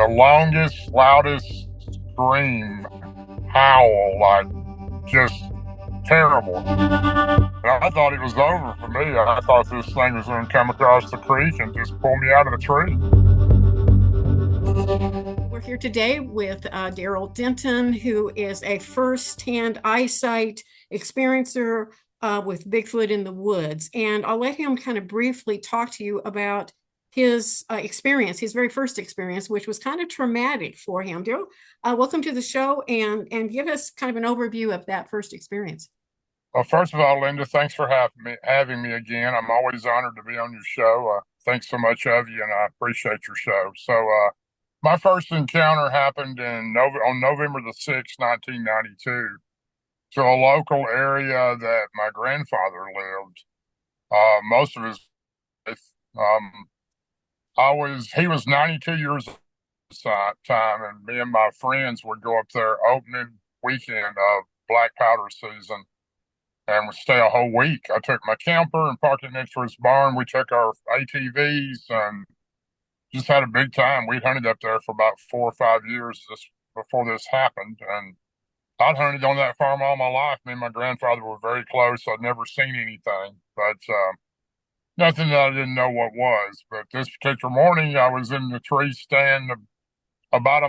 the longest, loudest scream, howl, like just terrible. And I thought it was over for me. I thought this thing was going to come across the creek and just pull me out of the tree. We're here today with Daryl Denton, who is a first-hand eyesight experiencer with Bigfoot in the woods. And I'll let him kind of briefly talk to you about his experience, his very first experience, which was kind of traumatic for him. Daryl, welcome to the show and give us kind of an overview of that first experience. Well, first of all, Linda, thanks for having me again. I'm always honored to be on your show. Thanks so much of you, and I appreciate your show. So, my first encounter happened on November the 6th, 1992, to a local area that my grandfather lived. Most of his life. He was 92 years old at the time, and me and my friends would go up there opening weekend of black powder season and would stay a whole week. I took my camper and parked it next to his barn. We took our ATVs and just had a big time. We'd hunted up there for about 4 or 5 years before this happened. And I'd hunted on that farm all my life. Me and my grandfather were very close. I'd never seen anything, but nothing that I didn't know what was. But this particular morning, I was in the tree stand about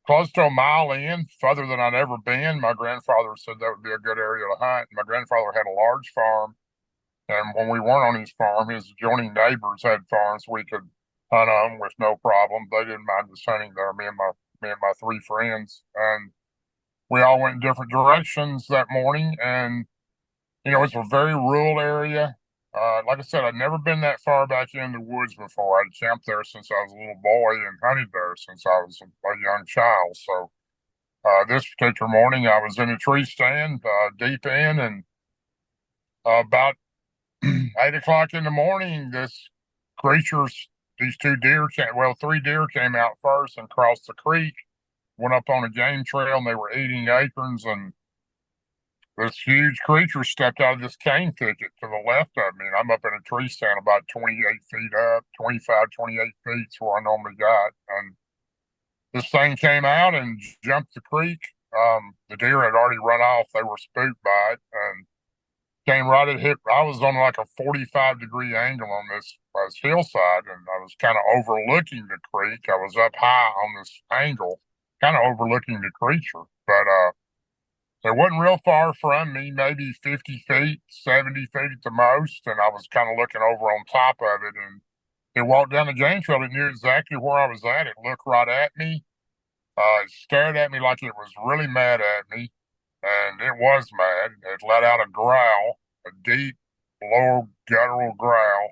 close to a mile in, further than I'd ever been. My grandfather said that would be a good area to hunt. My grandfather had a large farm, and when we weren't on his farm, his adjoining neighbors had farms. We could hunt them with no problem. They didn't mind us hunting there. Me and my three friends, and we all went in different directions that morning. And it's a very rural area. Like I said, I'd never been that far back in the woods before. I'd camped there since I was a little boy and hunted there since I was a young child. So this particular morning, I was in a tree stand deep in, and about 8 o'clock in the morning, these three deer came out first and crossed the creek, went up on a game trail, and they were eating acorns. And this huge creature stepped out of this cane thicket to the left of me, and I'm up in a tree stand about 28 feet up, 25, 28 feet is where I normally got. And this thing came out and jumped the creek. The deer had already run off. They were spooked by it and came right at hit. I was on like a 45-degree angle on this hillside, and I was kind of overlooking the creek. I was up high on this angle, kind of overlooking the creature. But it wasn't real far from me, maybe 50 feet, 70 feet at the most. And I was kind of looking over on top of it. And it walked down the game trail. It knew exactly where I was at. It looked right at me. It stared at me like it was really mad at me. And it was mad. It let out a growl, a deep, low, guttural growl,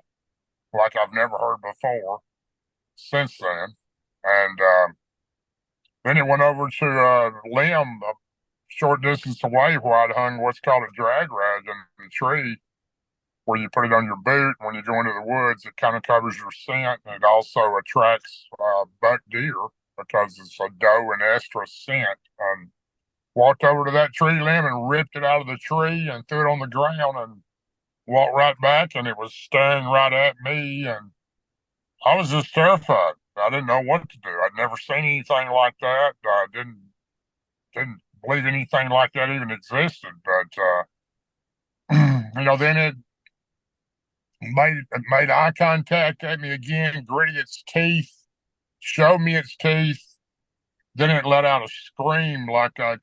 like I've never heard before since then. And then it went over to a limb short distance away where I'd hung what's called a drag rag in the tree, where you put it on your boot. When you go into the woods, it kind of covers your scent, and it also attracts buck deer because it's a doe and estrus scent. And walked over to that tree limb and ripped it out of the tree and threw it on the ground and walked right back, and it was staring right at me. And I was just terrified. I didn't know what to do. I'd never seen anything like that. I didn't believe anything like that even existed. But then it made eye contact at me again, gritted its teeth, showed me its teeth. Then it let out a scream like I've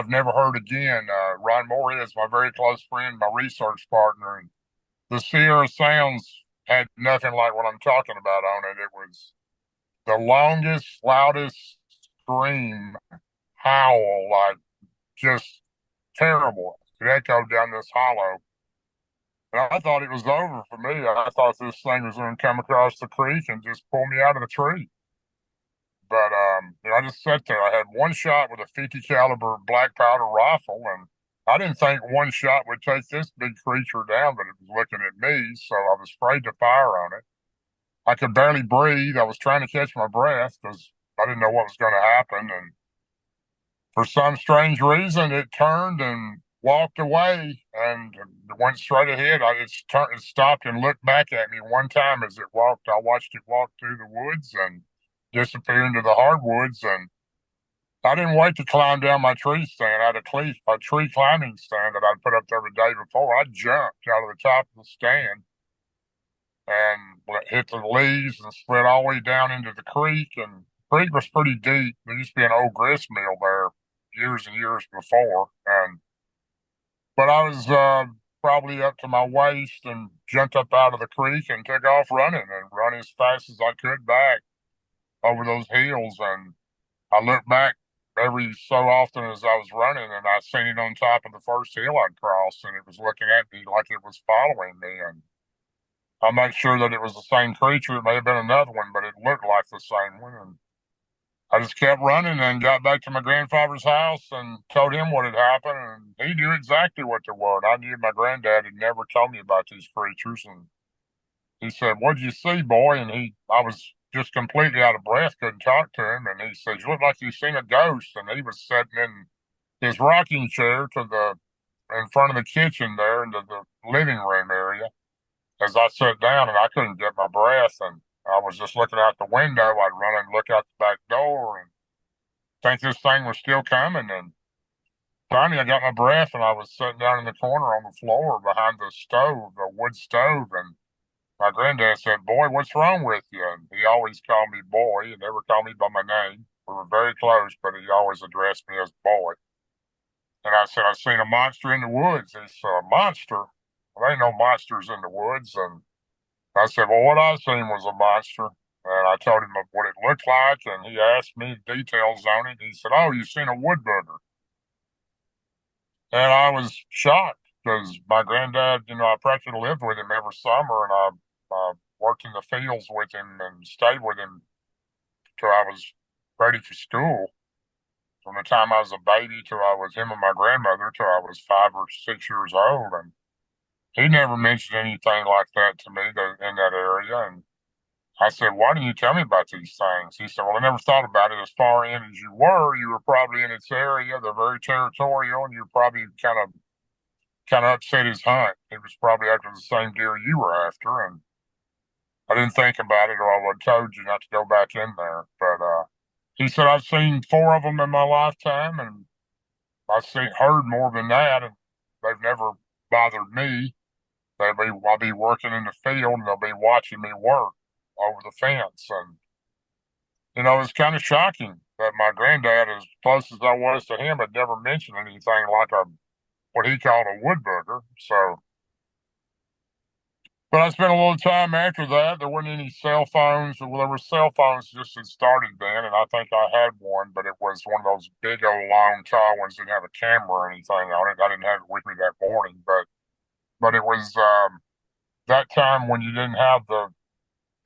never heard again. Ron Moore is my very close friend, my research partner, and the Sierra Sounds had nothing like what I'm talking about on it. It was the longest, loudest scream, howl, like just terrible. It echoed down this hollow. And I thought it was over for me. I thought this thing was going to come across the creek and just pull me out of the tree. But I just sat there. I had one shot with a 50 caliber black powder rifle, and I didn't think one shot would take this big creature down, but it was looking at me, so I was afraid to fire on it. I could barely breathe. I was trying to catch my breath because I didn't know what was going to happen. And for some strange reason, it turned and walked away and went straight ahead. It stopped and looked back at me one time as it walked. I watched it walk through the woods and disappear into the hardwoods. And I didn't wait to climb down my tree stand. I had a tree climbing stand that I'd put up there the day before. I jumped out of the top of the stand and hit the leaves and slid all the way down into the creek. And the creek was pretty deep. There used to be an old grist mill there years and years before. And but I was probably up to my waist and jumped up out of the creek and took off running and run as fast as I could back over those hills. And I looked back every so often as I was running, and I seen it on top of the first hill I'd crossed, and it was looking at me like it was following me. And I'm not sure that it was the same creature. It may have been another one, but it looked like the same one. And I just kept running and got back to my grandfather's house and told him what had happened. And he knew exactly what they were. And I knew my granddad had never told me about these creatures. And he said, "What'd you see, boy?" And I was just completely out of breath, couldn't talk to him. And he said, "You look like you seen a ghost." And he was sitting in his rocking chair in front of the kitchen there into the living room area. As I sat down and I couldn't get my breath, and I was just looking out the window. I'd run and look out the back door and think this thing was still coming. And finally, I got my breath, and I was sitting down in the corner on the floor behind the stove, the wood stove. And my granddad said, "Boy, what's wrong with you?" And he always called me boy. He never called me by my name. We were very close, but he always addressed me as boy. And I said, "I seen a monster in the woods." He said, "A monster? Well, there ain't no monsters in the woods." And I said, "Well, what I seen was a monster." And I told him what it looked like, and he asked me details on it. He said, "Oh, you seen a wood booger?" And I was shocked because my granddad, I practically lived with him every summer, and I worked in the fields with him and stayed with him till I was ready for school. From the time I was a baby till I was him and my grandmother till I was 5 or 6 years old. And he never mentioned anything like that to me in that area. And I said, "Why didn't you tell me about these things?" He said, "Well, I never thought about it as far in as you were. You were probably in its area. They're very territorial, and you're probably kind of upset his hunt. It was probably after the same deer you were after." And I didn't think about it, or I would have told you not to go back in there. But he said, "I've seen 4 of them in my lifetime, and heard more than that, and they've never bothered me. I'll be working in the field, and they'll be watching me work over the fence." And it's kind of shocking that my granddad, as close as I was to him, had never mentioned anything like what he called a wood booger. So, but I spent a little time after that. There weren't any cell phones. Well, there were cell phones just had started then, and I think I had one, but it was one of those big old long tall ones. Didn't have a camera or anything on it. I didn't have it with me that morning, but it was that time when you didn't have the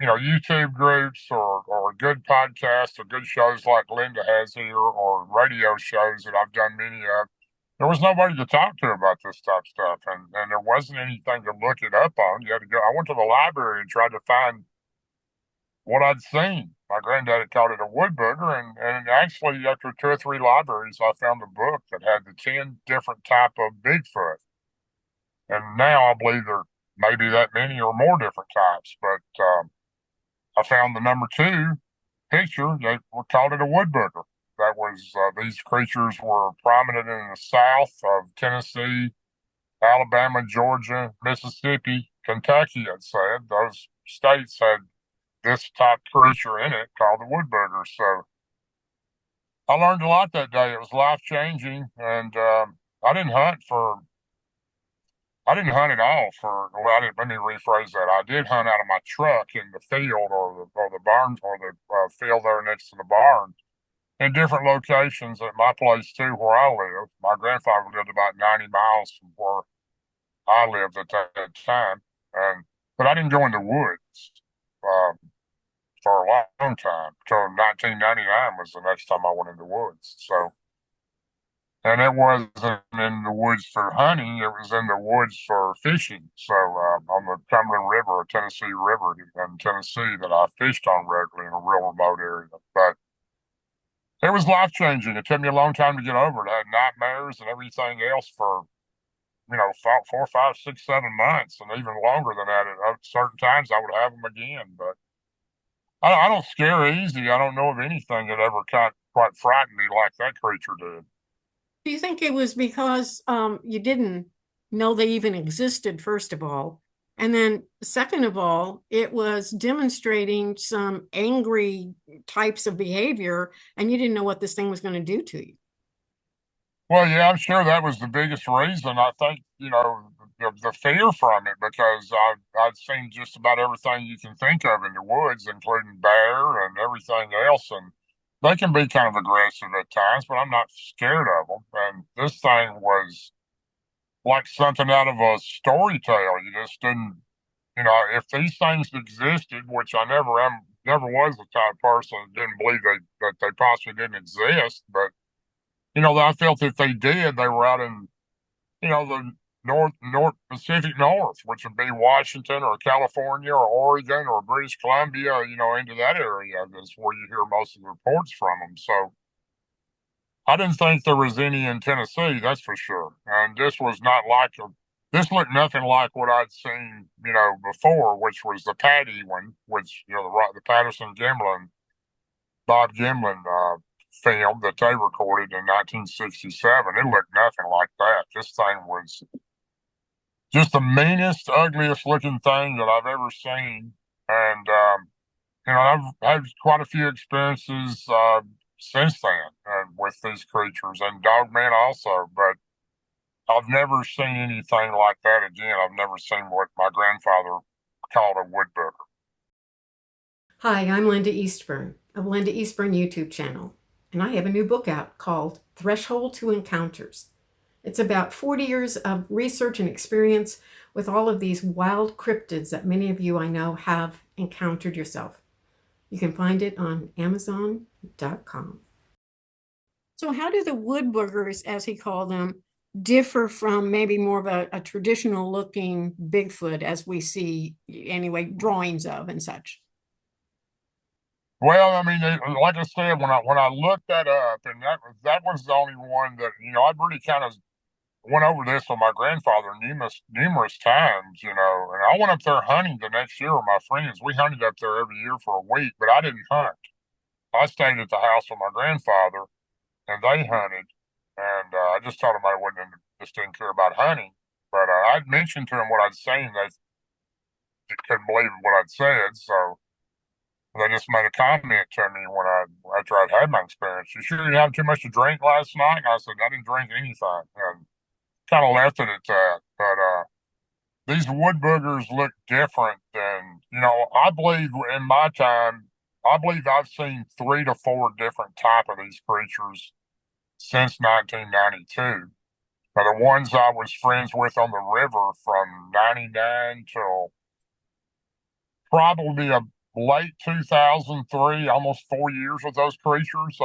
YouTube groups or good podcasts or good shows like Linda has here or radio shows that I've done many of. There was nobody to talk to about this type of stuff, and there wasn't anything to look it up on. You had to go. I went to the library and tried to find what I'd seen. My granddad had called it a wood booger, and actually, after 2 or 3 libraries, I found a book that had the 10 different type of Bigfoot, and now I believe there may be that many or more different types. But I found the number 2 picture. They called it a wood booger. That was these creatures were prominent in the south of Tennessee, Alabama, Georgia, Mississippi, Kentucky. It said those states had this type creature in it called the wood booger. So I learned a lot that day. It was life changing, and I didn't hunt for. I didn't hunt at all for. Well, I didn't. Let me rephrase that. I did hunt out of my truck in the field or the barn or the field there next to the barn in different locations at my place too, where I live. My grandfather lived about 90 miles from where I lived at that time, and but I didn't go in the woods um, for a long time. Till 1999 was the next time I went in the woods. So, and it wasn't in the woods for hunting; it was in the woods for fishing. So, on the Cumberland River, or Tennessee River in Tennessee, that I fished on regularly in a real remote area, but. It was life changing. It took me a long time to get over it. I had nightmares and everything else for, 4, 5, 6, 7 months, and even longer than that. At certain times, I would have them again. But I don't scare easy. I don't know of anything that ever quite frightened me like that creature did. Do you think it was because you didn't know they even existed, first of all? And then, second of all, it was demonstrating some angry types of behavior, and you didn't know what this thing was going to do to you. Well, yeah, I'm sure that was the biggest reason. I think, the fear from it, because I'd seen just about everything you can think of in the woods, including bear and everything else, and they can be kind of aggressive at times, but I'm not scared of them. And this thing was like something out of a story tale. You just didn't, if these things existed, which I never was the type of person that didn't believe that they possibly didn't exist, but I felt if they did, they were out in, the North Pacific North, which would be Washington or California or Oregon or British Columbia, into that area. That's where you hear most of the reports from them. So I didn't think there was any in Tennessee, that's for sure. And this looked nothing like what I'd seen, before, which was the Patty one, which, the Patterson Gimlin, Bob Gimlin, film that they recorded in 1967. It looked nothing like that. This thing was just the meanest, ugliest looking thing that I've ever seen. And, I've had quite a few experiences, since then, with these creatures and Dogman also, but I've never seen anything like that again. I've never seen what my grandfather called a woodbooker. Hi, I'm Linda Eastburn of Linda Eastburn YouTube channel, and I have a new book out called Threshold to Encounters. It's about 40 years of research and experience with all of these wild cryptids that many of you I know have encountered yourself. You can find it on Amazon.com. So, how do the wood boogers, as he called them, differ from maybe more of a traditional looking Bigfoot as we see, anyway, drawings of and such? Well, I mean, like I said, when I looked that up, and that was the only one that I'd really kind of went over this with my grandfather numerous times, and I went up there hunting the next year with my friends. We hunted up there every year for a week, but I didn't hunt. I stayed at the house with my grandfather, and they hunted. And I just told them I wouldn't, just didn't care about hunting. But I'd mentioned to them what I'd seen. They couldn't believe what I'd said, so they just made a comment to me after I'd had my experience. You sure you didn't have too much to drink last night? And I said I didn't drink anything, and kind of left it at that. But these wood boogers look different than I believe in my time. I believe I've seen 3 to 4 different type of these creatures since 1992. Now, the ones I was friends with on the river from 99 till probably a late 2003, almost 4 years with those creatures,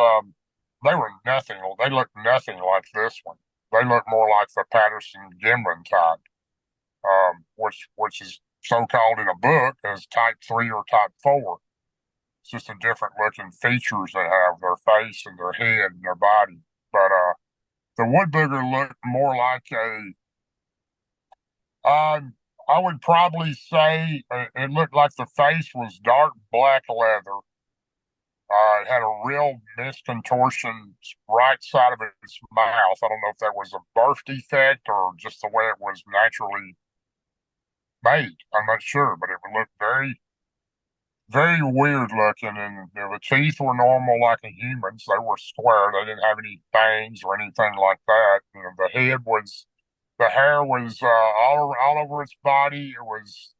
they were nothing. They looked nothing like this one. They look more like the Patterson Gimlin type, which is so called in a book as type 3 or type 4. It's just a different looking features they have, their face and their head and their body. But the wood booger looked more like I would probably say it looked like the face was dark black leather. It had a real miscontortion right side of its mouth. I don't know if that was a birth defect or just the way it was naturally made. I'm not sure, but it would look very, very weird looking. And the teeth were normal like a human's. They were square. They didn't have any fangs or anything like that. The hair was all over its body. It was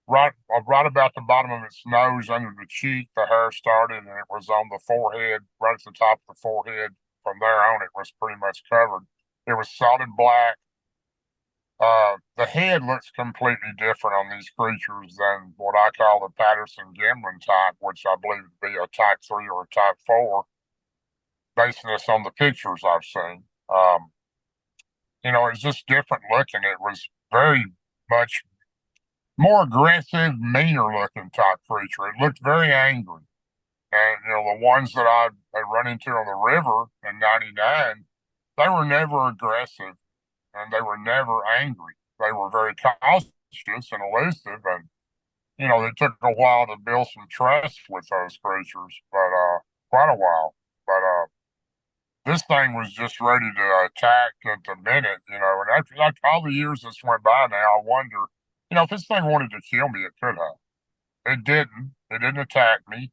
right about the bottom of its nose, under the cheek. The hair started, and it was on the forehead, right at the top of the forehead. From there on, it was pretty much covered. It was solid black. The head looks completely different on these creatures than what I call the Patterson Gimlin type, which I believe to be a type 3 or a type 4, basing this on the pictures I've seen. It's just different looking. It was very much more aggressive, meaner looking type creature. It looked very angry. And, the ones that I had run into on the river in 99, they were never aggressive and they were never angry. They were very cautious and elusive. And it took a while to build some trust with those creatures, but quite a while. But this thing was just ready to attack at the minute, and after like all the years that's went by now, I wonder, if this thing wanted to kill me, it could have. It didn't. It didn't attack me.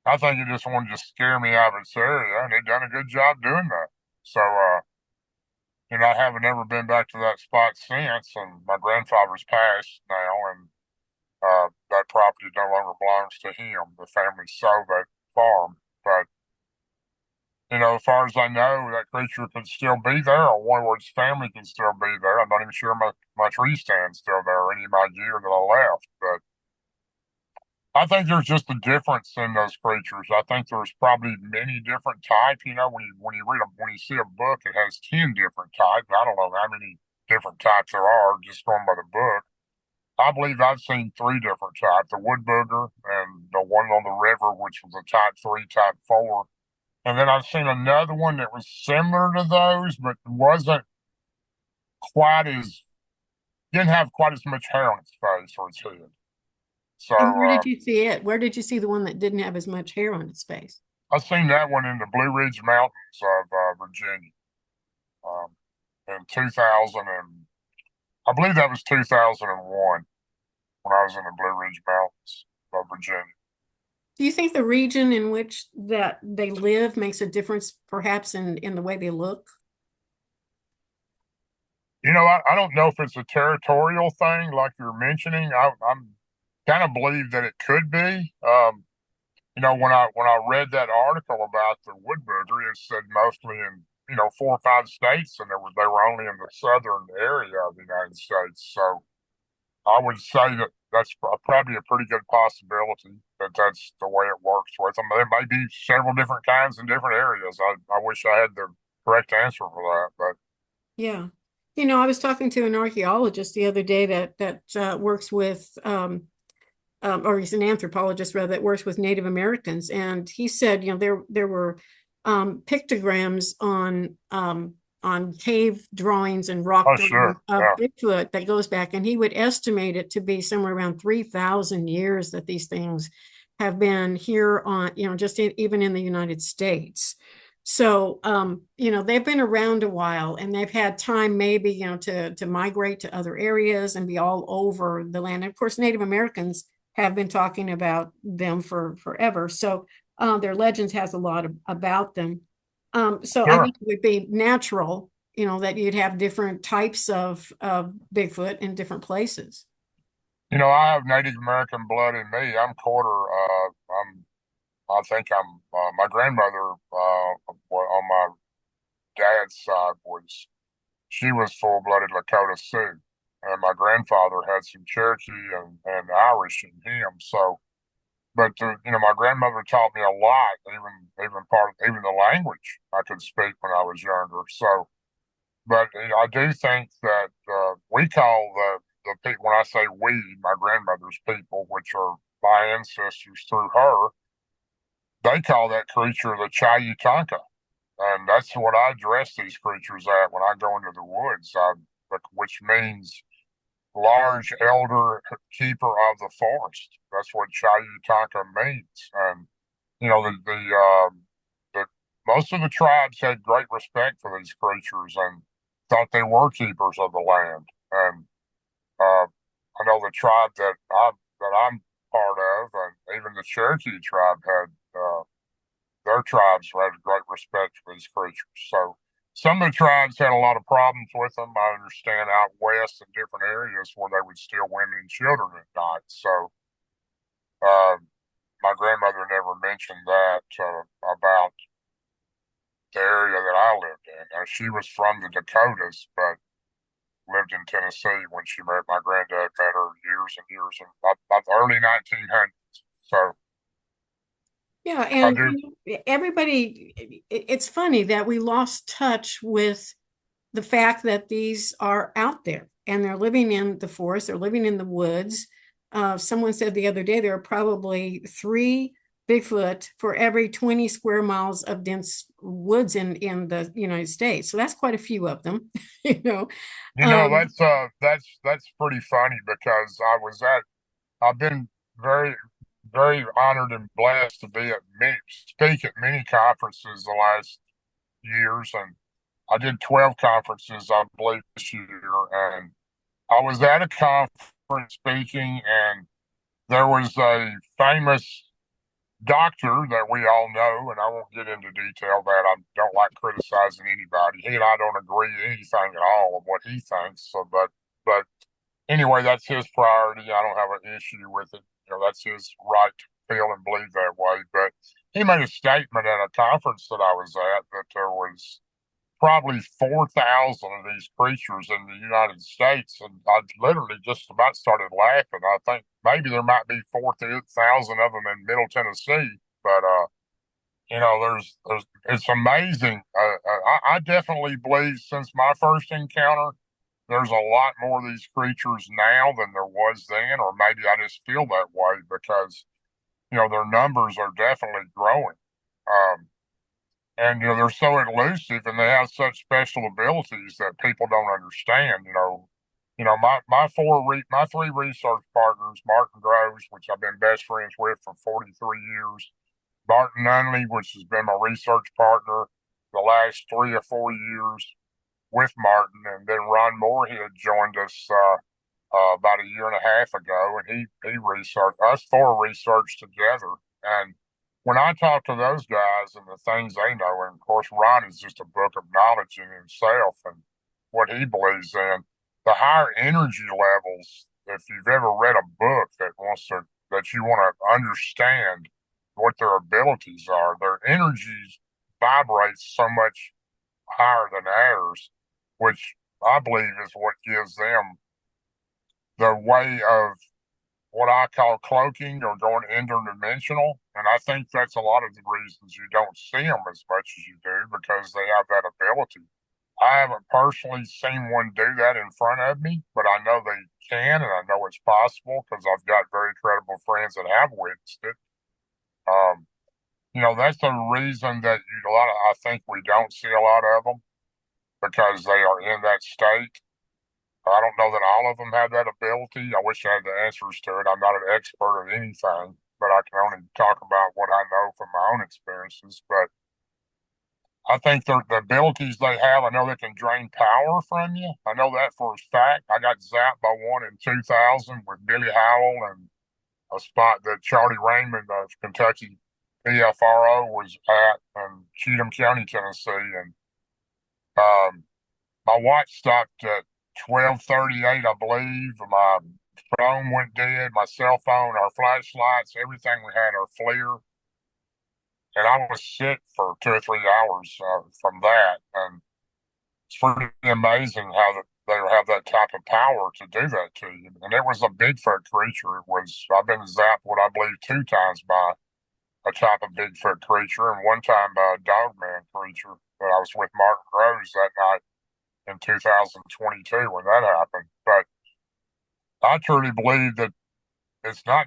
I think it just wanted to scare me out of its area, and it done a good job doing that. So, I haven't ever been back to that spot since, and my grandfather's passed now, and that property no longer belongs to him. The family sold that farm, but as far as I know, that creature could still be there, or one where its family can still be there. I'm not even sure my tree stand's still there, or any of my gear that I left. But I think there's just a difference in those creatures. I think there's probably many different types. When you see a book, it has 10 different types. I don't know how many different types there are, just going by the book. I believe I've seen three different types: the wood booger and the one on the river, which was a type 3, type 4. And then I've seen another one that was similar to those, but wasn't quite as didn't have quite as much hair on its face or its head. So And where did you see it? Where did you see the one that didn't have as much hair on its face? I've seen that one in the Blue Ridge Mountains of Virginia um, in 2000, and I believe that was 2001 when I was in the Blue Ridge Mountains of Virginia. Do you think the region in which that they live makes a difference, perhaps in the way they look? I don't know if it's a territorial thing like you're mentioning. I'm kind of believe that it could be. When I read that article about the wood booger, it said mostly in 4 or 5 states, and they were only in the southern area of the United States. So I would say that that's probably a pretty good possibility that that's the way it works with them. There may be several different kinds in different areas. I wish I had the correct answer for that, but Yeah. I was talking to an archaeologist the other day that works with or he's an anthropologist rather that works with Native Americans, and he said, there were pictograms on cave drawings and rock oh drawings sure, of yeah, Bigfoot that goes back, and he would estimate it to be somewhere around 3,000 years that these things have been here on, just even in the United States. So, they've been around a while and they've had time maybe, to migrate to other areas and be all over the land. And of course, Native Americans have been talking about them for forever. So their legends has a lot about them. So I sure. think it would be natural, that you'd have different types of Bigfoot in different places. I have Native American blood in me. I'm quarter. I think my grandmother on my dad's side she was full-blooded Lakota Sioux, and my grandfather had some Cherokee and Irish in him. So, but my grandmother taught me a lot, even the language I could speak when I was younger. So, but I do think that we call the people, when I say we, my grandmother's people, which are my ancestors through her, they call that creature the Chayutanka. And that's what I address these creatures at when I go into the woods, which means large elder keeper of the forest. That's what Chayutanka means. And, the most of the tribes had great respect for these creatures and thought they were keepers of the land. And I know the tribe that I'm part of, and even the Cherokee tribe had their tribes had great respect for these creatures. So some of the tribes had a lot of problems with them. I understand out west in different areas where they would steal women and children at night. So uh, my grandmother never mentioned that about the area that I lived in. She was from the Dakotas, but lived in Tennessee when she met my granddad. Met her years and years in about the early 1900s. So Yeah, I and do. everybody, it's funny that we lost touch with the fact that these are out there and they're living in the forest, they're living in the woods. Someone said the other day there are probably three Bigfoot for every 20 square miles of dense woods in the United States. So that's quite a few of them, you know. Um, That's pretty funny because I've been very, very honored and blessed to be speak at many conferences the last years, and I did 12 conferences, I believe, this year. And I was at a conference speaking, and there was a famous doctor that we all know, and I won't get into detail that I don't like criticizing anybody. He and I don't agree anything at all of what he thinks. But anyway, that's his priority. I don't have an issue with it. That's his right to feel and believe that way. But he made a statement at a conference that I was at that there was probably 4,000 of these creatures in the United States. And I literally just about started laughing. I think maybe there might be 4,000 of them in Middle Tennessee, but, it's amazing. I definitely believe since my first encounter, there's a lot more of these creatures now than there was then, or maybe I just feel that way because, their numbers are definitely growing. Um, and they're so elusive and they have such special abilities that people don't understand. My three research partners, Martin Groves, which I've been best friends with for 43 years, Martin Nunley, which has been my research partner the last 3 or 4 years with Martin, and then Ron Moorhead joined us about a year and a half ago, and he researched us four researched together. And when I talk to those guys and the things they know, and of course Ron is just a book of knowledge in himself and what he believes in, the higher energy levels. If you've ever read a book that you want to understand what their abilities are, their energies vibrate so much higher than ours, which I believe is what gives them the way of what I call cloaking or going interdimensional. And I think that's a lot of the reasons you don't see them as much as you do because they have that ability. I haven't personally seen one do that in front of me, but I know they can and I know it's possible because I've got very credible friends that have witnessed it. Um, that's the reason that I think we don't see a lot of them because they are in that state. I don't know that all of them have that ability. I wish I had the answers to it. I'm not an expert at anything, but I can only talk about what I know from my own experiences. But I think the abilities they have, I know they can drain power from you. I know that for a fact. I got zapped by one in 2000 with Billy Howell and a spot that Charlie Raymond of Kentucky PFRO was at in Cheatham County, Tennessee. And um, my watch stopped at 12:38, I believe. My phone went dead. My cell phone, our flashlights, everything we had, our FLIR, and I was sick for 2 or 3 hours from that. And it's pretty amazing how they have that type of power to do that to you. And it was a Bigfoot creature. I've been zapped, what I believe, 2 times by a type of Bigfoot creature, and one time by a dogman creature that I was with Martin Rose that night in 2022 when that happened. But I truly believe that it's not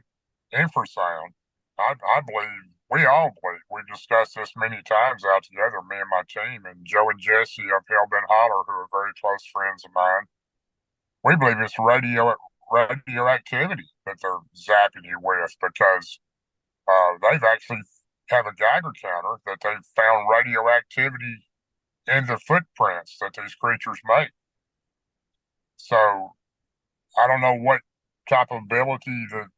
infrasound. I believe, we all believe, we discussed this many times out together, me and my team, and Joe and Jesse of Hellbent Holler, who are very close friends of mine. We believe it's radioactivity that they're zapping you with because they've actually have a Geiger counter that they've found radioactivity in the footprints that these creatures make. So I don't know what type of ability that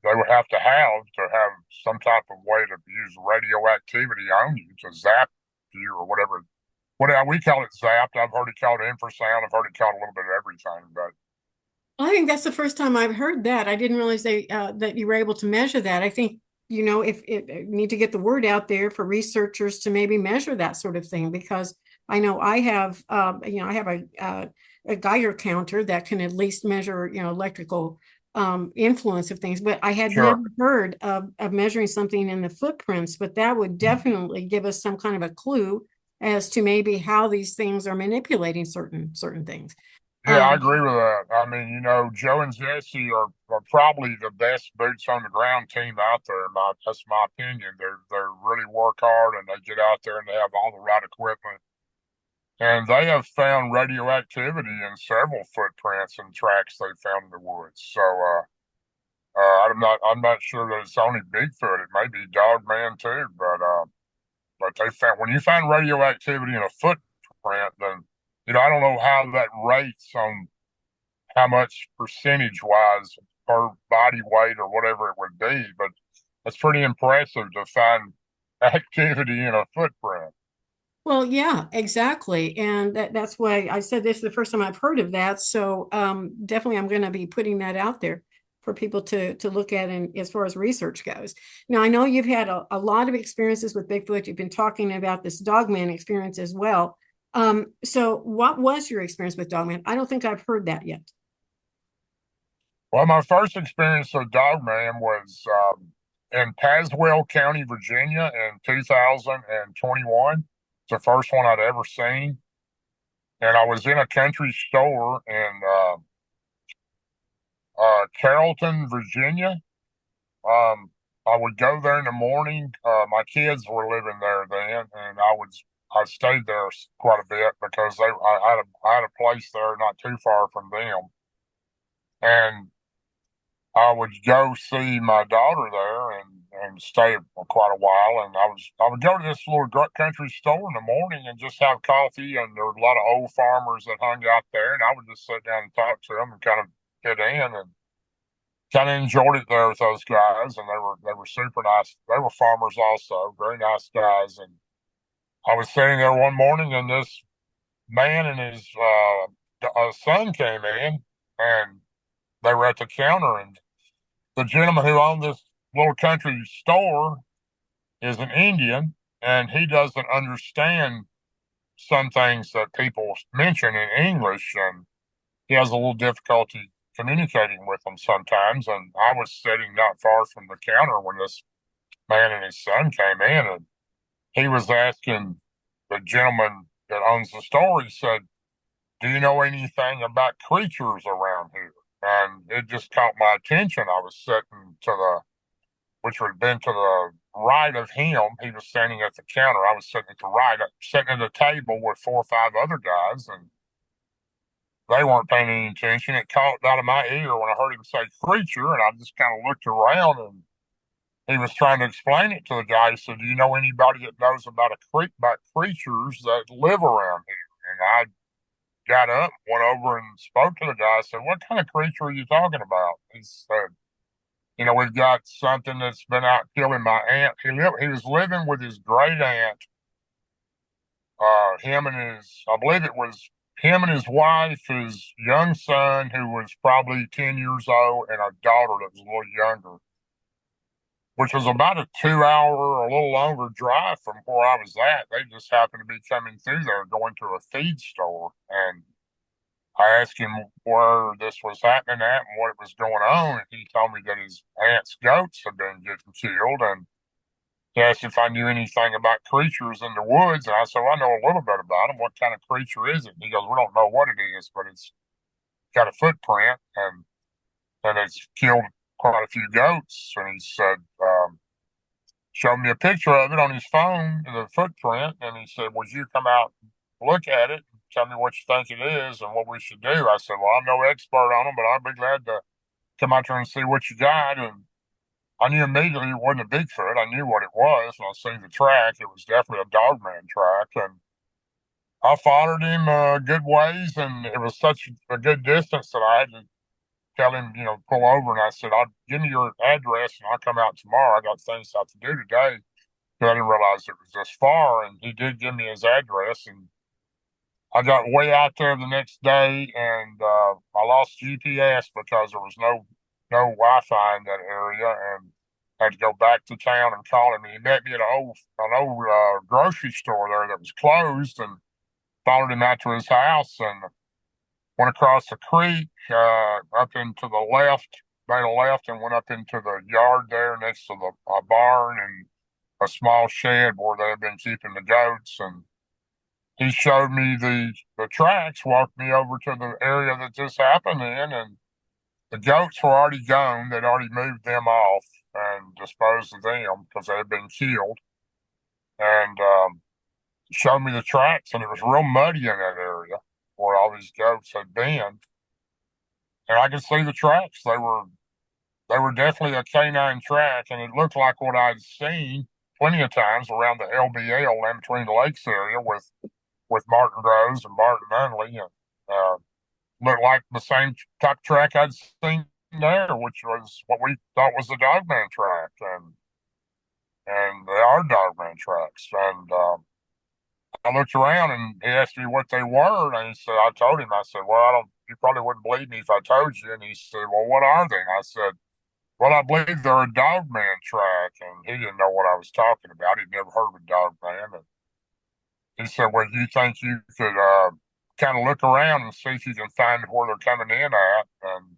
they would have to have some type of way to use radioactivity on you to zap you or whatever. We call it zapped. I've heard it called infrasound. I've heard it called a little bit of everything, but I think that's the first time I've heard that. I didn't realize that you were able to measure that. I think, if need to get the word out there for researchers to maybe measure that sort of thing, because I know I have a Geiger counter that can at least measure, electrical influence of things, but I had never sure. heard of measuring something in the footprints, but that would definitely give us some kind of a clue as to maybe how these things are manipulating certain things. Yeah, I Um, agree with that. I mean, Joe and Jesse are probably the best boots on the ground team out there. That's my opinion. They really work hard and they get out there and they have all the right equipment. And they have found radioactivity in several footprints and tracks they found in the woods. So I'm not sure that it's only Bigfoot. It may be Dogman too, but they found when you find radioactivity in a footprint, then I don't know how that rates on how much percentage wise per body weight or whatever it would be, but it's pretty impressive to find activity in a footprint. Well, yeah, exactly. And that's why I said this is the first time I've heard of that. So definitely I'm going to be putting that out there for people to look at and as far as research goes. Now I know you've had a lot of experiences with Bigfoot. You've been talking about this Dogman experience as well. So what was your experience with Dogman? I don't think I've heard that yet. Well, my first experience with Dogman was in Tazewell County, Virginia in 2021. It's the first one I'd ever seen. And I was in a country store in Carrollton, Virginia. Um, I would go there in the morning. My kids were living there then, and I stayed there quite a bit because I had a place there not too far from them, and I would go see my daughter there and stay for quite a while. And I would go to this little country store in the morning and just have coffee. And there were a lot of old farmers that hung out there, and I would just sit down and talk to them and kind of get in and kind of enjoyed it there with those guys. And they were super nice. They were farmers also, very nice guys. And I was sitting there one morning, and this man and his son came in, and they were at the counter, and the gentleman who owned this little country store is an Indian, and he doesn't understand some things that people mention in English, and he has a little difficulty communicating with them sometimes. And I was sitting not far from the counter when this man and his son came in, and he was asking the gentleman that owns the store. He said, "Do you know anything about creatures around here?" And it just caught my attention. I was sitting to the which would have been to the right of him. He was standing at the counter. I was sitting at the right, sitting at a table with four or five other guys, and they weren't paying any attention. It caught out of my ear when I heard him say creature, and I just kind of looked around, and he was trying to explain it to the guy. He said, "Do you know anybody that knows about creatures that live around here?" And I got up, went over and spoke to the guy. I said, "What kind of creature are you talking about?" He said, we've got something that's been out killing my aunt. He was living with his great aunt. I believe it was him and his wife, his young son, who was probably 10 years old, and a daughter that was a little younger, which was about a 2 hour or a little longer drive from where I was at. They just happened to be coming through there going to a feed store. And I asked him where this was happening at and what it was going on. And he told me that his aunt's goats had been getting killed. And he asked if I knew anything about creatures in the woods. And I said, "Well, I know a little bit about them. What kind of creature is it?" And he goes, "We don't know what it is, but it's got a footprint and it's killed quite a few goats." And he said, showed me a picture of it on his phone, the footprint. And he said, "Would you come out and look at it and tell me what you think it is and what we should do?" I said, "Well, I'm no expert on them, but I'd be glad to come out there and see what you got." And I knew immediately it wasn't a Bigfoot. I knew what it was when I seen the track. It was definitely a Dogman track. And I followed him good ways, and it was such a good distance that I had to tell him, pull over. And I said, "I'll give me your address and I'll come out tomorrow. I got things I have to do today." But I didn't realize it was this far. And he did give me his address. And I got way out there the next day, and I lost GPS because there was no Wi-Fi in that area, and I had to go back to town and call him. And he met me at an old grocery store there that was closed, and followed him out to his house and went across the creek up into the left, made a left, and went up into the yard there next to the barn and a small shed where they had been keeping the goats. And he showed me the tracks, walked me over to the area that this happened in, and the goats were already gone. They'd already moved them off and disposed of them because they had been killed. And showed me the tracks, and it was real muddy in that area where all these goats had been. And I could see the tracks. they were definitely a canine track, and it looked like what I'd seen plenty of times around the LBL in between the lakes area with Martin Groves and Martin Nunley, and looked like the same type of track I'd seen there, which was what we thought was the Dogman track, and they are Dogman tracks. And I looked around and he asked me what they were, and he said, I told him, I said, well, I don't, you probably wouldn't believe me if I told you. And he said, well, what are they? And I said, well, I believe they're a Dogman track, and he didn't know what I was talking about. He'd never heard of a Dogman, and he said, well, you think you could kind of look around and see if you can find where they're coming in at? And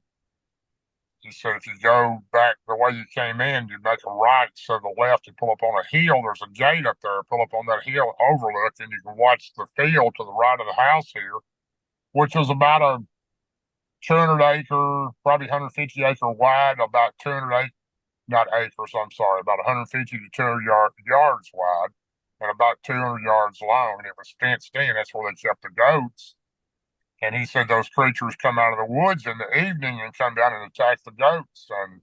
he said, if you go back the way you came in, you make a right, so the left, you pull up on a hill. There's a gate up there. Pull up on that hill overlook, and you can watch the field to the right of the house here, which is about a 200 acre, probably 150 acre wide, about 200 not acres, I'm sorry, about 150 to 200 yards wide and about 200 yards long. And it was fenced in. That's where they kept the goats. And he said those creatures come out of the woods in the evening and come down and attack the goats. And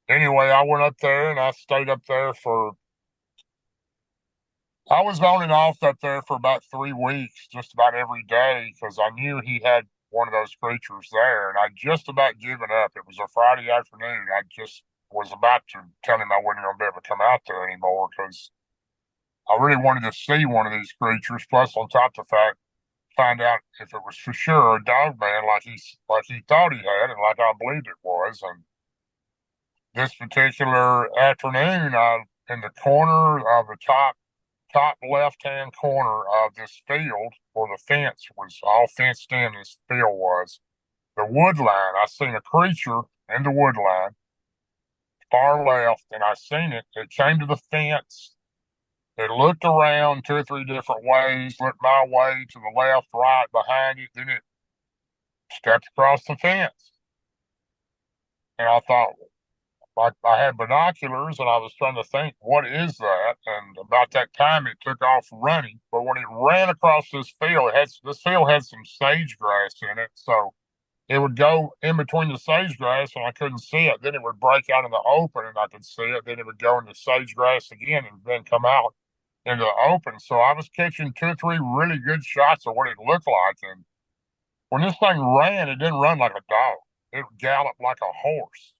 anyway, I went up there and I stayed up there for, I was on and off up there for about 3 weeks, just about every day, because I knew he had one of those creatures there. And I'd just about given up. It was a Friday afternoon. I just was about to tell him I wasn't going to be able to come out there anymore because I really wanted to see one of these creatures. Plus, on top of the fact, find out if it was for sure a dog man like he thought he had and like I believed it was. And this particular afternoon, I in the corner of the top left hand corner of this field where the fence was all fenced in, this field was the wood line. I seen a creature in the wood line, far left, and I seen it. It came to the fence. It looked around 2 or 3 different ways, looked my way, to the left, right, behind it, then it stepped across the fence. And I thought, like, I had binoculars and I was trying to think, what is that? And about that time, it took off running. But when it ran across this field had some sage grass in it. So it would go in between the sage grass and I couldn't see it. Then it would break out in the open and I could see it. Then it would go in the sage grass again and then come out into the open. So I was catching 2 or 3 really good shots of what it looked like. And when this thing ran, it didn't run like a dog. It galloped like a horse.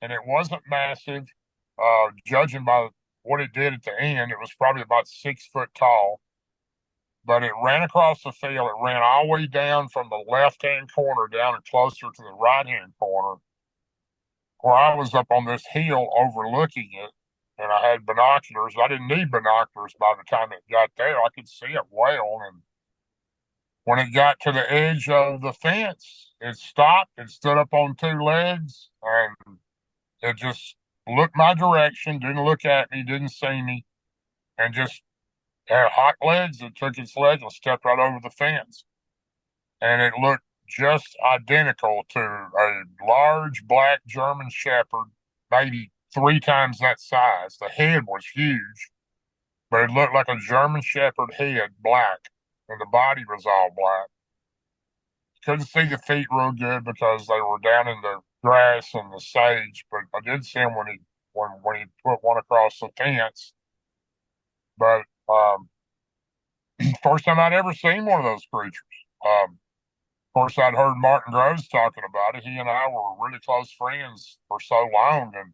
And it wasn't massive. Judging by what it did at the end, it was probably about 6 foot tall. But it ran across the field. It ran all the way down from the left hand corner down and closer to the right hand corner, where I was up on this hill overlooking it. And I had binoculars. I didn't need binoculars by the time it got there. I could see it well. And when it got to the edge of the fence, it stopped. It stood up on 2 legs and it just looked my direction, didn't look at me, didn't see me, and just had hot legs. It took its legs and stepped right over the fence. And it looked just identical to a large black German Shepherd, maybe 3 times that size. The head was huge, but it looked like a German Shepherd head, black, and the body was all black. Couldn't see the feet real good because they were down in the grass and the sage, but I did see him when he put one across the fence. But first time I'd ever seen one of those creatures. Of course, I'd heard Martin Groves talking about it. He and I were really close friends for so long, and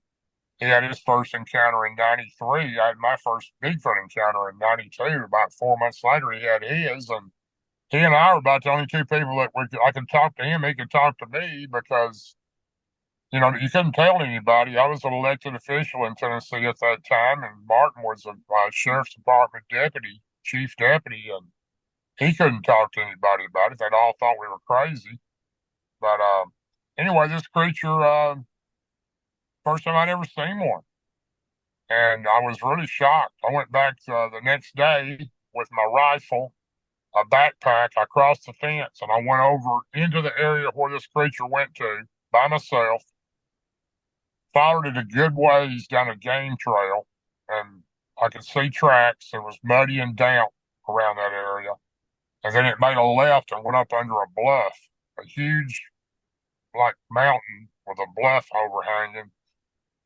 he had his first encounter in '93. I had my first Bigfoot encounter in '92. About 4 months later, he had his, and he and I were about the only 2 people that I could talk to him. He could talk to me because you couldn't tell anybody. I was an elected official in Tennessee at that time, and Martin was a sheriff's department deputy, chief deputy, and he couldn't talk to anybody about it. They all thought we were crazy. But anyway, this creature, first time I'd ever seen one, and I was really shocked. I went back the next day with my rifle, a backpack. I crossed the fence and I went over into the area where this creature went to by myself. Followed it a good ways down a game trail, and I could see tracks. It was muddy and damp around that area. And then it made a left and went up under a bluff, a huge, like, mountain with a bluff overhanging.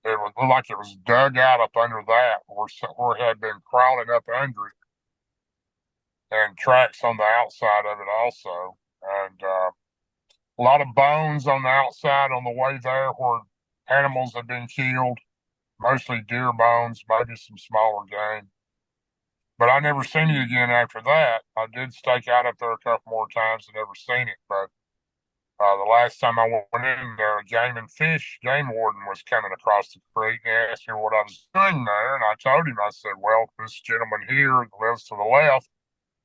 It was looked like it was dug out up under that, where it had been crawling up under it, and tracks on the outside of it also. And a lot of bones on the outside on the way there where animals had been killed, mostly deer bones, maybe some smaller game. But I never seen it again after that. I did stake out up there a couple more times and never seen it. But the last time I went in there, a game and fish game warden was coming across the creek and he asked me what I was doing there. And I told him, I said, well, this gentleman here that lives to the left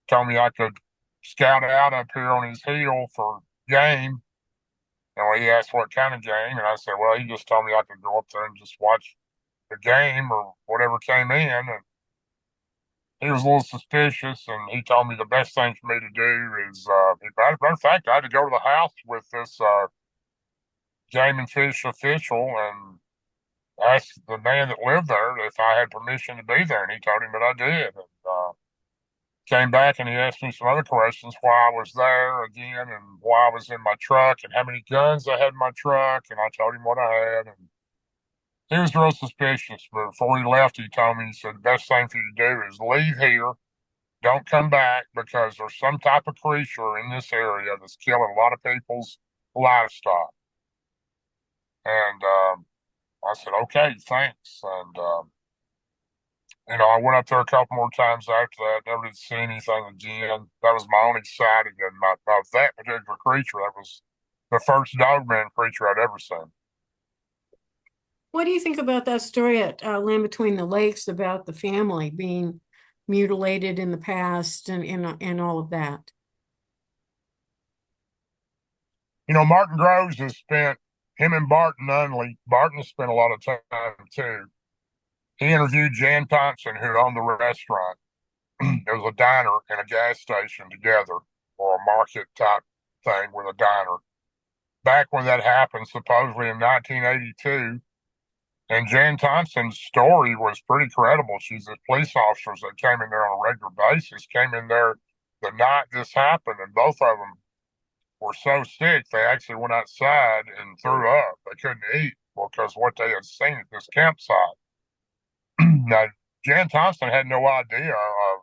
told me I could scout out up here on his hill for game. And when he asked what kind of game, and I said, well, he just told me I could go up there and just watch the game or whatever came in. And he was a little suspicious, and he told me the best thing for me to do is, matter of fact, I had to go to the house with this game and fish official and ask the man that lived there if I had permission to be there, and he told him that I did. And came back and he asked me some other questions, why I was there again, and why I was in my truck, and how many guns I had in my truck, and I told him what I had, and he was real suspicious. But before he left, he told me, he said, the best thing for you to do is leave here. Don't come back because there's some type of creature in this area that's killing a lot of people's livestock. And I said, okay, thanks. And, I went up there a couple more times after that, never did see anything again. That was my only sighting of that particular creature. That was the first dogman creature I'd ever seen. What do you think about that story at Land Between the Lakes about the family being mutilated in the past and all of that? Martin Groves has spent, him and Barton Unley, Barton has spent a lot of time too. He interviewed Jan Thompson, who owned the restaurant. It was a diner and a gas station together, or a market type thing with a diner. Back when that happened, supposedly in 1982, and Jan Thompson's story was pretty credible. She's a police officers that came in there on a regular basis, came in there the night this happened, and both of them were so sick they actually went outside and threw up. They couldn't eat because what they had seen at this campsite. Now, Jan Thompson had no idea of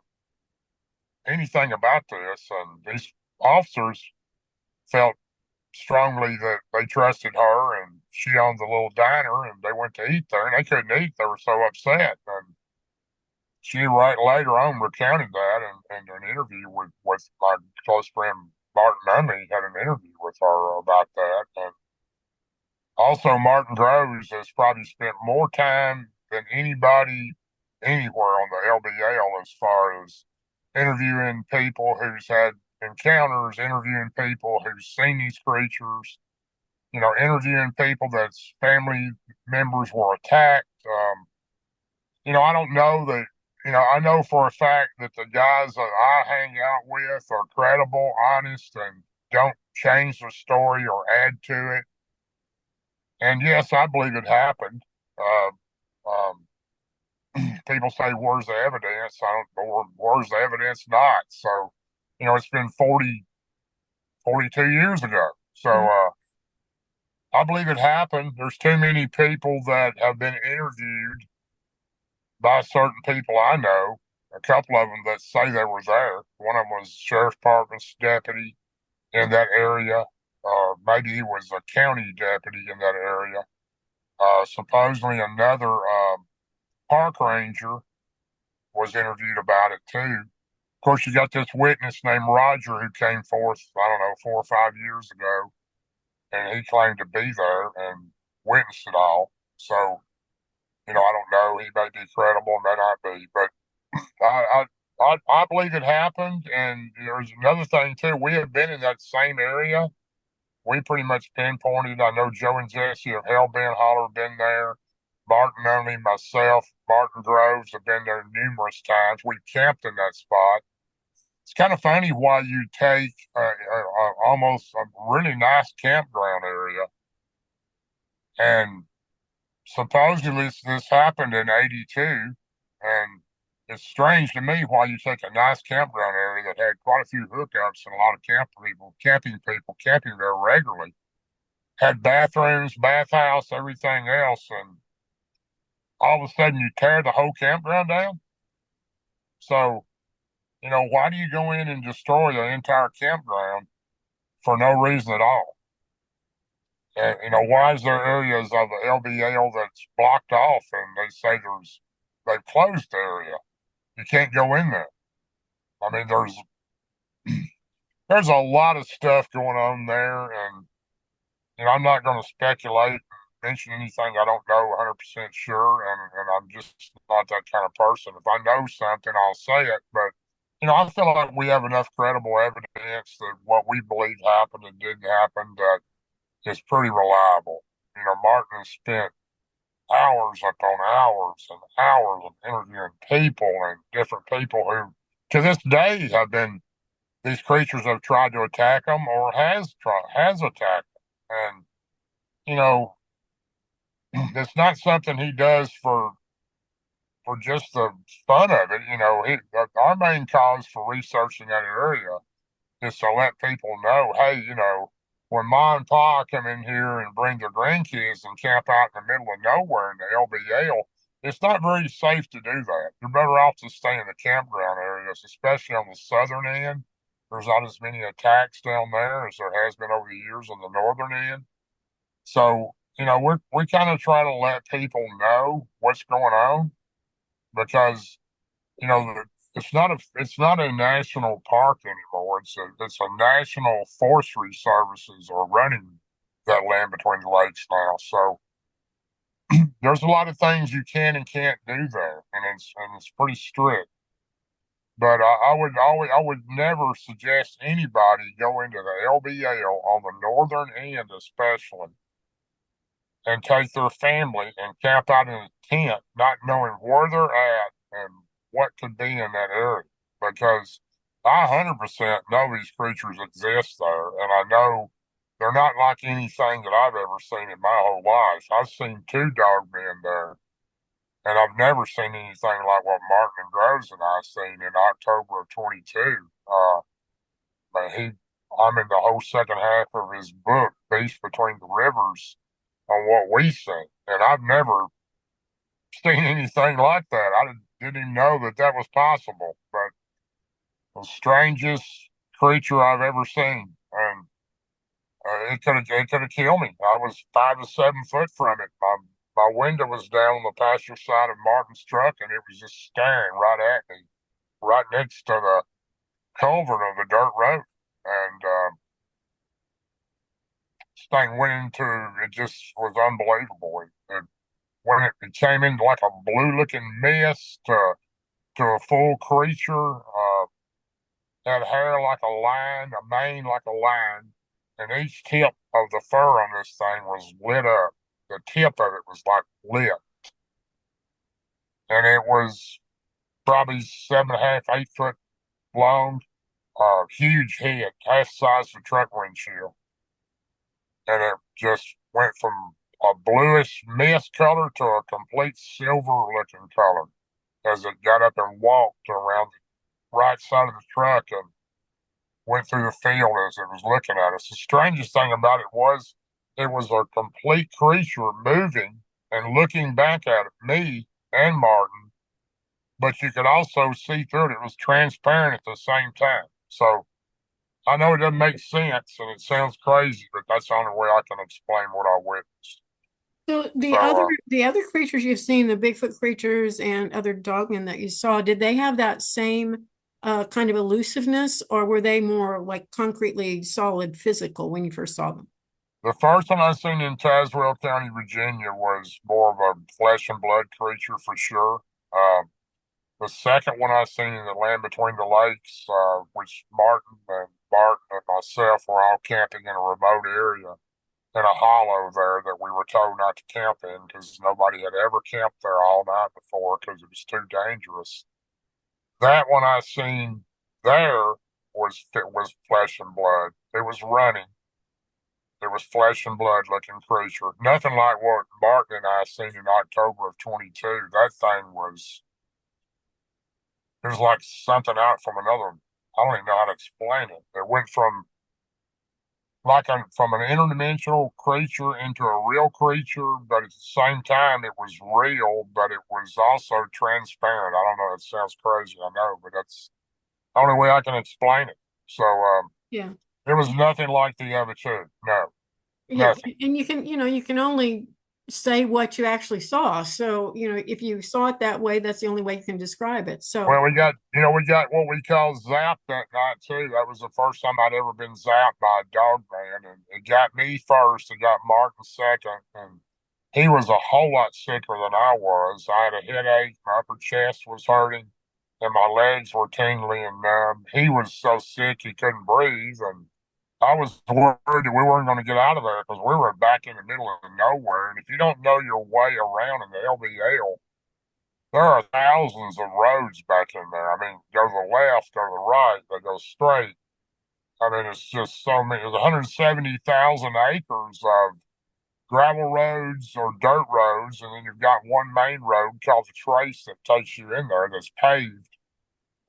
anything about this, and these officers felt strongly that they trusted her, and she owned the little diner, and they went to eat there, and they couldn't eat. They were so upset, and she right later on recounted that in an interview with my close friend Martin Unley had an interview with her about that, and also Martin Groves has probably spent more time than anybody anywhere on the LBL as far as interviewing people who's had encounters, interviewing people who've seen these creatures, interviewing people that's family members were attacked. I don't know that, I know for a fact that the guys that I hang out with are credible, honest, and don't change the story or add to it. And yes, I believe it happened. Uh, um, People say, where's the evidence? I don't know, where's the evidence not? So, it's been 42 years ago. So, I believe it happened. There's too many people that have been interviewed by certain people I know, a couple of them that say they were there. One of them was sheriff's department's deputy in that area. Maybe he was a county deputy in that area. Supposedly another park ranger was interviewed about it too. Of course, you got this witness named Roger who came forth, I don't know, 4 or 5 years ago, and he claimed to be there and witnessed it all. So, I don't know. He may be credible, may not be, but I believe it happened. And there's another thing too. We have been in that same area. We pretty much pinpointed. I know Joe and Jesse of Hellbent Holler have been there. Martin Only, myself, Martin Groves have been there numerous times. We camped in that spot. It's kind of funny why you take almost a really nice campground area, and supposedly this happened in '82, and it's strange to me why you take a nice campground area that had quite a few hookups and a lot of camping people camping there regularly, had bathrooms, bathhouse, everything else, and all of a sudden you tear the whole campground down. So, why do you go in and destroy the entire campground for no reason at all? And, why is there areas of the LBL that's blocked off and they say they've closed the area? You can't go in there. I mean, there's a lot of stuff going on there, and I'm not going to speculate, and mention anything I don't know 100% sure, and I'm just not that kind of person. If I know something, I'll say it, but I feel like we have enough credible evidence that what we believe happened and didn't happen that is pretty reliable. Martin spent hours upon hours and hours of interviewing people and different people who, to this day, have been these creatures have tried to attack them or has attacked them. And it's not something he does for just the fun of it. Our main cause for researching that area is to let people know, hey, when mom and pa come in here and bring their grandkids and camp out in the middle of nowhere in the LBL, it's not very safe to do that. You're better off to stay in the campground areas, especially on the southern end. There's not as many attacks down there as there has been over the years on the northern end. So, we kind of try to let people know what's going on because, it's not a national park anymore. It's a national forestry services are running that land between the lakes now. So there's a lot of things you can and can't do there, and it's pretty strict. But I would never suggest anybody go into the LBL on the northern end, especially, and take their family and camp out in a tent, not knowing where they're at and what could be in that area. Because I 100% know these creatures exist there, and I know they're not like anything that I've ever seen in my whole life. I've seen two dogmen there, and I've never seen anything like what Martin and Groves and I seen in October of 22. But I'm in the whole second half of his book, Beast Between the Rivers, on what we see. And I've never seen anything like that. I didn't even know that that was possible. But the strangest creature I've ever seen, and it could have killed me. I was 5 to 7 foot from it. My window was down on the passenger side of Martin's truck, and it was just staring right at me, right next to the culvert of the dirt road. And this thing went into it, just was unbelievable. When it came into like a blue looking mist to a full creature, had hair like a line, a mane like a line, and each tip of the fur on this thing was lit up. The tip of it was like lit, and it was probably 7.5, 8 foot long, huge head, half the size of a truck windshield, and it just went from a bluish mist color to a complete silver looking color as it got up and walked around the right side of the truck and went through the field as it was looking at us. The strangest thing about it was a complete creature moving and looking back at me and Martin, but you could also see through it. It was transparent at the same time. So I know it doesn't make sense and it sounds crazy, but that's the only way I can explain what I witnessed. So So the other creatures you've seen, the Bigfoot creatures and other dogmen that you saw, did they have that same kind of elusiveness, or were they more like concretely solid physical when you first saw them? the first one I seen in Tazewell County, Virginia, was more of a flesh and blood creature for sure. The second one I seen in the land between the lakes, which Martin and myself were all camping in a remote area in a hollow there that we were told not to camp in because nobody had ever camped there all night before because it was too dangerous. That one I seen there was flesh and blood. It was running. It was flesh and blood looking creature. Nothing like what Martin and I seen in October of 22. That thing was It was like something out from another. I don't even know how to explain it. It went from like from an interdimensional creature into a real creature, but at the same time, it was real, but it was also transparent. I don't know. It sounds crazy, I know, but that's the only way I can explain it. So, Yeah. it was nothing like the other two. No, Yeah, nothing. and you can only say what you actually saw. So, if you saw it that way, that's the only way you can describe it. So, Well, we got what we call zapped that night too. That was the first time I'd ever been zapped by a dog man, and it got me first. It got Martin second, and he was a whole lot sicker than I was. I had a headache, my upper chest was hurting, and my legs were tingling and numb. He was so sick he couldn't breathe, and I was worried that we weren't going to get out of there because we were back in the middle of nowhere. And if you don't know your way around in the LBL, there are thousands of roads back in there. I mean, go to the left, go to the right, they go straight. I mean, it's just so many. There's 170,000 acres of gravel roads or dirt roads, and then you've got one main road called the Trace that takes you in there that's paved,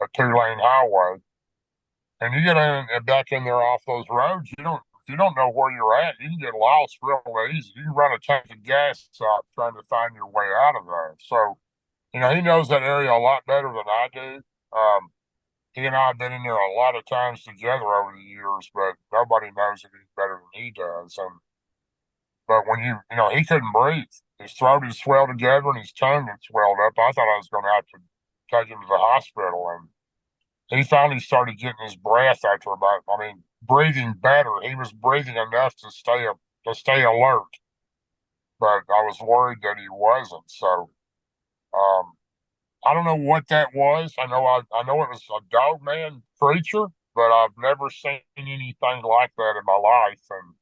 a two-lane highway. And you get in and back in there off those roads, if you don't know where you're at, you can get lost real easy. You can run a tank of gas out trying to find your way out of there. So, he knows that area a lot better than I do. He and I have been in there a lot of times together over the years, but nobody knows it any better than he does. But when he couldn't breathe. His throat had swelled together and his tongue had swelled up. I thought I was going to have to take him to the hospital. And he finally started getting his breath after I mean, breathing better. He was breathing enough to stay alert, but I was worried that he wasn't. So, um, I don't know what that was. I know it was a dog man creature, but I've never seen anything like that in my life, and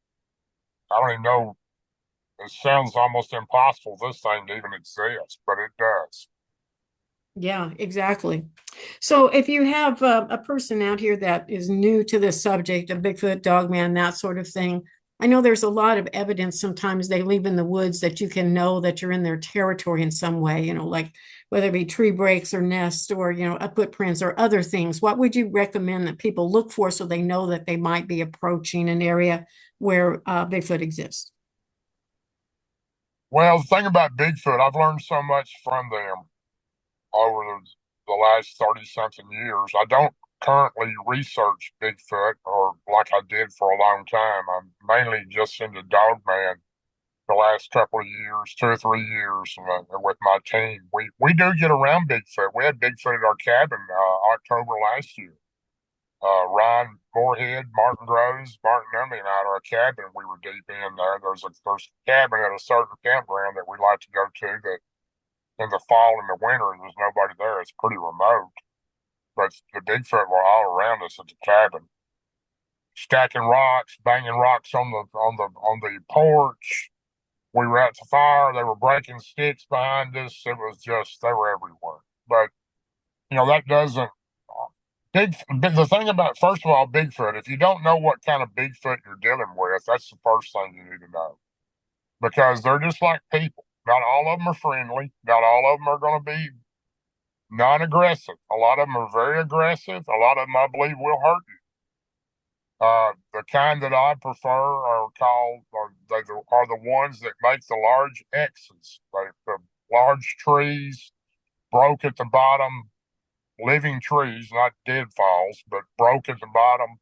I don't even know. It sounds almost impossible this thing to even exist, but it does. yeah, exactly. So, if you have a person out here that is new to this subject of Bigfoot, Dogman, that sort of thing, I know there's a lot of evidence sometimes they leave in the woods that you can know that you're in their territory in some way, like whether it be tree breaks or nests or, footprints or other things. What would you recommend that people look for so they know that they might be approaching an area where Bigfoot exists? Well, the thing about Bigfoot, I've learned so much from them over the last 30 something years. I don't currently research Bigfoot or like I did for a long time. I'm mainly just into Dogman the last couple of years, 2 or 3 years, with my team. We do get around Bigfoot. We had Bigfoot at our cabin October last year. Ron Moorhead, Martin Groves, Martin Emmy, and I at our cabin. We were deep in there. There's a cabin at a certain campground that we like to go to that in the fall and the winter there's nobody there. It's pretty remote, but the Bigfoot were all around us at the cabin, stacking rocks, banging rocks on the porch. We were at the fire. They were breaking sticks behind us. It was just, they were everywhere. But, that doesn't, the thing about, first of all, Bigfoot, if you don't know what kind of Bigfoot you're dealing with, that's the first thing you need to know. Because they're just like people. Not all of them are friendly. Not all of them are going to be non aggressive. A lot of them are very aggressive. A lot of them, I believe, will hurt you. The kind that I prefer are the ones that make the large X's, like the large trees, broke at the bottom, living trees, not deadfalls, but broke at the bottom,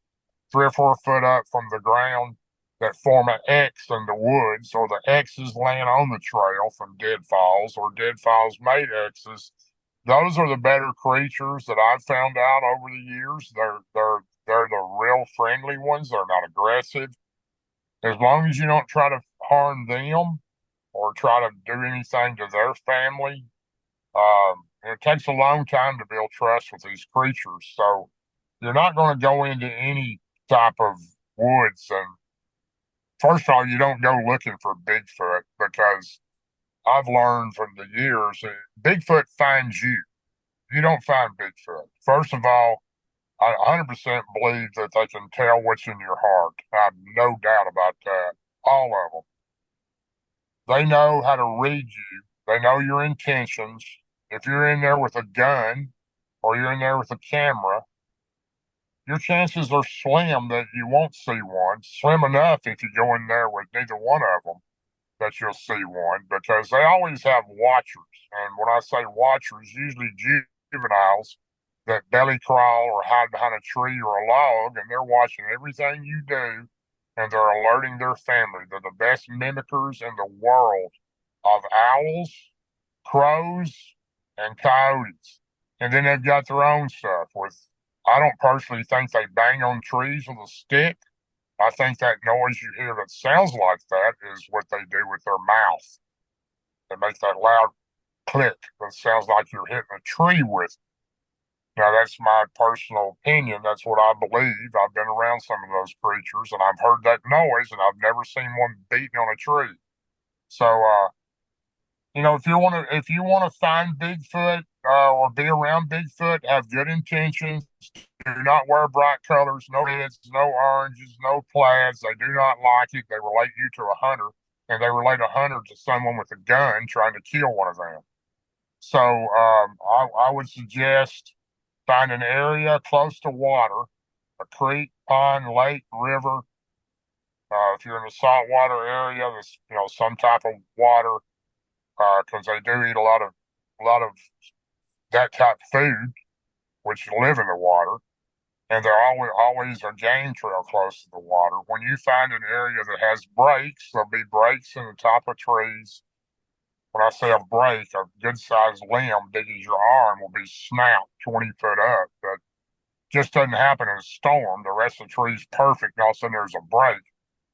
3 or 4 foot up from the ground that form an X in the woods, or the X's land on the trail from deadfalls, or deadfalls made X's. Those are the better creatures that I've found out over the years. They're the real friendly ones. They're not aggressive. As long as you don't try to harm them or try to do anything to their family, it takes a long time to build trust with these creatures. So you're not going to go into any type of woods. And first of all, you don't go looking for Bigfoot because I've learned from the years that Bigfoot finds you. You don't find Bigfoot. First of all, I 100% believe that they can tell what's in your heart. I have no doubt about that. All of them. They know how to read you. They know your intentions. If you're in there with a gun or you're in there with a camera, your chances are slim that you won't see one. Slim enough if you go in there with neither one of them that you'll see one because they always have watchers. And when I say watchers, usually juveniles that belly crawl or hide behind a tree or a log, and they're watching everything you do and they're alerting their family. They're the best mimickers in the world of owls, crows, and coyotes. And then they've got their own stuff with, I don't personally think they bang on trees with a stick. I think that noise you hear that sounds like that is what they do with their mouth. They make that loud click that sounds like you're hitting a tree with it. Now, that's my personal opinion. That's what I believe. I've been around some of those creatures and I've heard that noise and I've never seen one beating on a tree. So, if you want to find Bigfoot or be around Bigfoot, have good intentions. Do not wear bright colors, no reds, no oranges, no plaids. They do not like it. They relate you to a hunter, and they relate a hunter to someone with a gun trying to kill one of them. So I would suggest find an area close to water, a creek, pond, lake, river. If you're in a saltwater area, there's some type of water because they do eat a lot of that type of food, which live in the water. And there always a game trail close to the water. When you find an area that has breaks, there'll be breaks in the top of trees. When I say a break, a good sized limb, big as your arm, will be snapped 20 foot up. That just doesn't happen in a storm. The rest of the tree's perfect, and all of a sudden there's a break.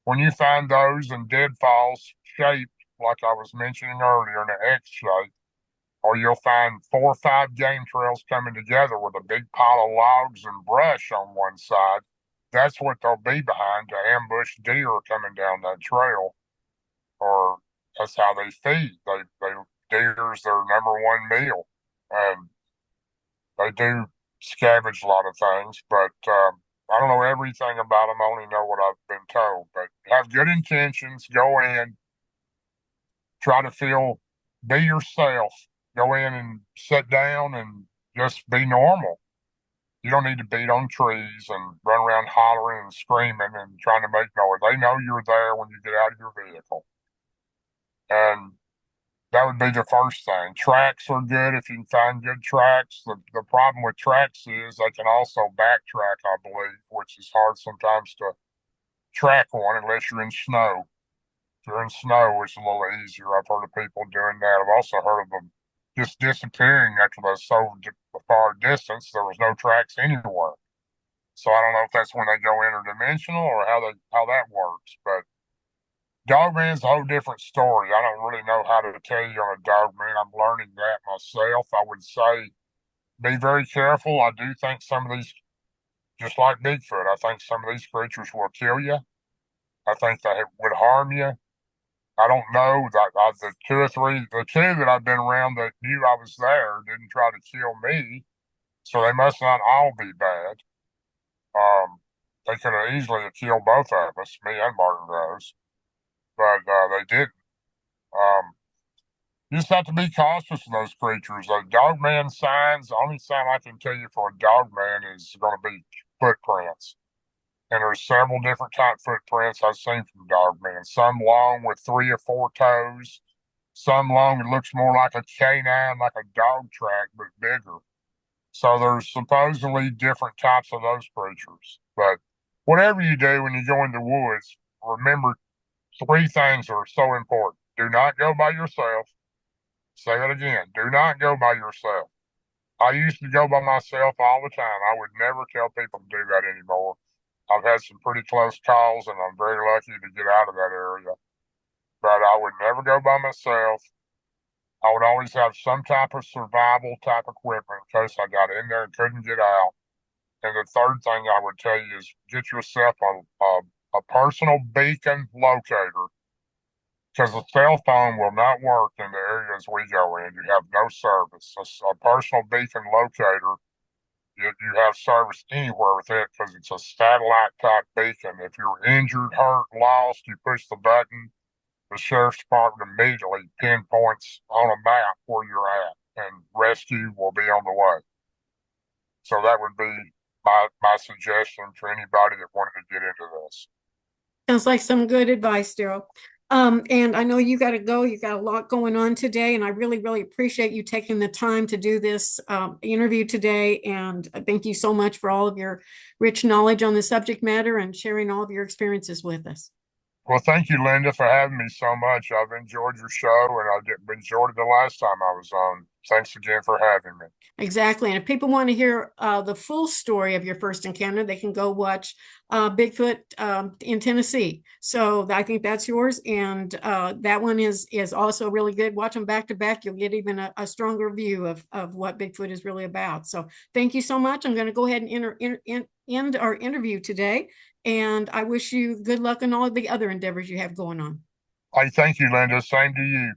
When you find those in deadfalls shaped, like I was mentioning earlier, in an X shape, or you'll find 4 or 5 game trails coming together with a big pile of logs and brush on one side. That's what they'll be behind to ambush deer coming down that trail, or that's how they feed. They deer's their number one meal, and they do scavenge a lot of things. But I don't know everything about them. I only know what I've been told. But have good intentions. Go in, try to be yourself. Go in and sit down and just be normal. You don't need to beat on trees and run around hollering and screaming and trying to make noise. They know you're there when you get out of your vehicle. And that would be the first thing. Tracks are good if you can find good tracks. The problem with tracks is they can also backtrack, I believe, which is hard sometimes to track one unless you're in snow. If you're in snow, it's a little easier. I've heard of people doing that. I've also heard of them just disappearing after they're so far distance, there was no tracks anywhere. So I don't know if that's when they go interdimensional or how that works. But Dogman's a whole different story. I don't really know how to tell you on a Dogman. I'm learning that myself. I would say be very careful. I do think some of these, just like Bigfoot, I think some of these creatures will kill you. I think they would harm you. I don't know that the two that I've been around that knew I was there didn't try to kill me, so they must not all be bad. They could have easily have killed both of us, me and Martin Rose, but they didn't. Um, you just have to be cautious of those creatures. The dogman signs, the only sign I can tell you for a dogman is going to be footprints. And there's several different type footprints I've seen from dogmen. Some long with 3 or 4 toes, some long it looks more like a canine, like a dog track, but bigger. So there's supposedly different types of those creatures. But whatever you do when you go in the woods, remember 3 things are so important. Do not go by yourself. Say it again. Do not go by yourself. I used to go by myself all the time. I would never tell people to do that anymore. I've had some pretty close calls and I'm very lucky to get out of that area. But I would never go by myself. I would always have some type of survival type equipment in case I got in there and couldn't get out. And the third thing I would tell you is get yourself a personal beacon locator because the cell phone will not work in the areas we go in. You have no service. A personal beacon locator, you have service anywhere with it because it's a satellite type beacon. If you're injured, hurt, lost, you push the button, the sheriff's department immediately pinpoints on a map where you're at, and rescue will be on the way. So that would be my suggestion to anybody that wanted to get into this. Sounds like some good advice, Daryl. And I know you got to go. You got a lot going on today, and I really, really appreciate you taking the time to do this interview today. And thank you so much for all of your rich knowledge on the subject matter and sharing all of your experiences with us. Well, thank you, Linda, for having me so much. I've enjoyed your show, and enjoyed it the last time I was on. Thanks again for having me. Exactly. And if people want to hear the full story of your first encounter, they can go watch Bigfoot in Tennessee. So I think that's yours. And that one is also really good. Watch them back to back. You'll get even a stronger view of what Bigfoot is really about. So thank you so much. I'm going to go ahead and end our interview today. And I wish you good luck on all of the other endeavors you have going on. Hey, thank you, Linda. Same to you.